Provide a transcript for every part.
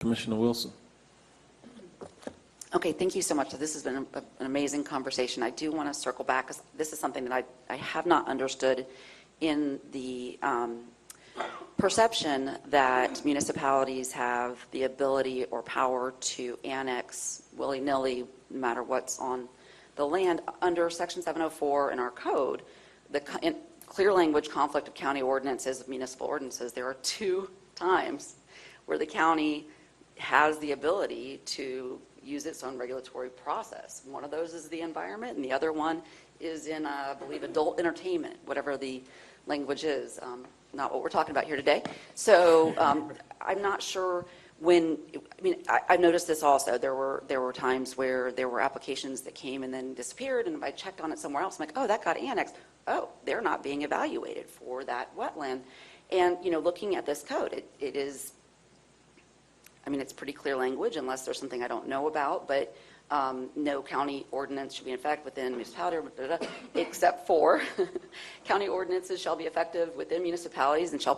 Commissioner Wilson. Okay, thank you so much. So this has been an amazing conversation. I do want to circle back because this is something that I have not understood in the perception that municipalities have the ability or power to annex willy-nilly, no matter what's on the land. Under Section 704 in our code, in clear language conflict of county ordinances, of municipal ordinances, there are 2 times where the county has the ability to use its own regulatory process. One of those is the environment, and the other one is in, I believe, adult entertainment, whatever the language is. Not what we're talking about here today. So I'm not sure when, I mean, I noticed this also. There were times where there were applications that came and then disappeared, and if I checked on it somewhere else, I'm like, oh, that got annexed. Oh, they're not being evaluated for that wetland. And, you know, looking at this code, it is, I mean, it's pretty clear language unless there's something I don't know about, but no county ordinance should be in effect within municipality, except for county ordinances shall be effective within municipalities and shall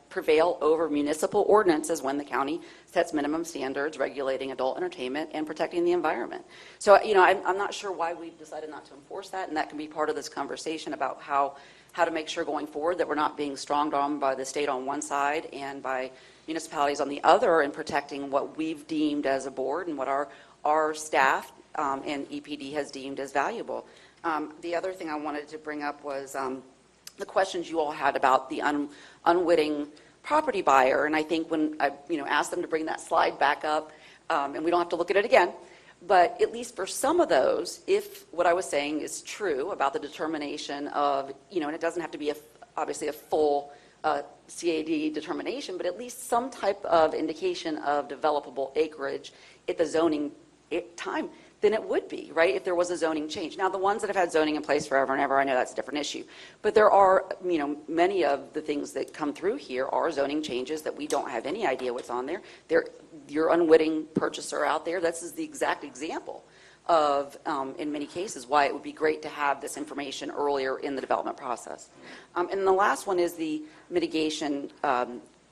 prevail over municipal ordinances when the county sets minimum standards regulating adult entertainment and protecting the environment. So, you know, I'm not sure why we've decided not to enforce that, and that can be part of this conversation about how to make sure going forward that we're not being stronged on by the state on one side and by municipalities on the other in protecting what we've deemed as a board and what our staff and EPD has deemed as valuable. The other thing I wanted to bring up was the questions you all had about the unwitting property buyer, and I think when I asked them to bring that slide back up, and we don't have to look at it again, but at least for some of those, if what I was saying is true about the determination of, and it doesn't have to be obviously a full CAD determination, but at least some type of indication of developable acreage at the zoning time, then it would be, right, if there was a zoning change. Now, the ones that have had zoning in place forever and ever, I know that's a different issue. But there are, many of the things that come through here are zoning changes that we don't have any idea what's on there. Your unwitting purchaser out there, this is the exact example of, in many cases, why it would be great to have this information earlier in the development process. And the last one is the mitigation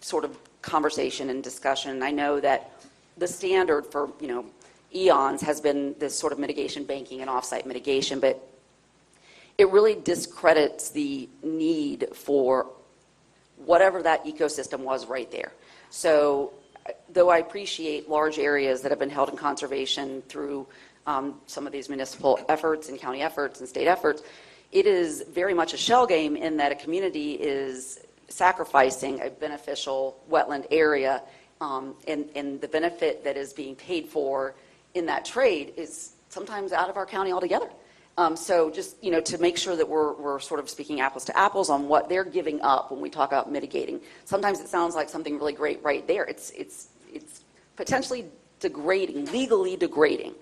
sort of conversation and discussion. And I know that the standard for, eons has been this sort of mitigation banking and offsite mitigation, but it really discredits the need for whatever that ecosystem was right there. So though I appreciate large areas that have been held in conservation through some of these municipal efforts and county efforts and state efforts, it is very much a shell game in that a community is sacrificing a beneficial wetland area, and the benefit that is being paid for in that trade is sometimes out of our county altogether. So just, to make sure that we're sort of speaking apples to apples on what they're giving up when we talk about mitigating. Sometimes it sounds like something really great right there. It's potentially degrading, legally degrading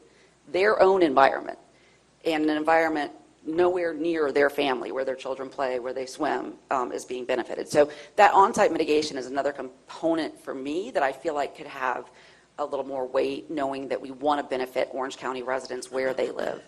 their own environment, and an environment nowhere near their family, where their children play, where they swim, is being benefited. So that on-site mitigation is another component for me that I feel like could have a little more weight, knowing that we want to benefit Orange County residents where they live.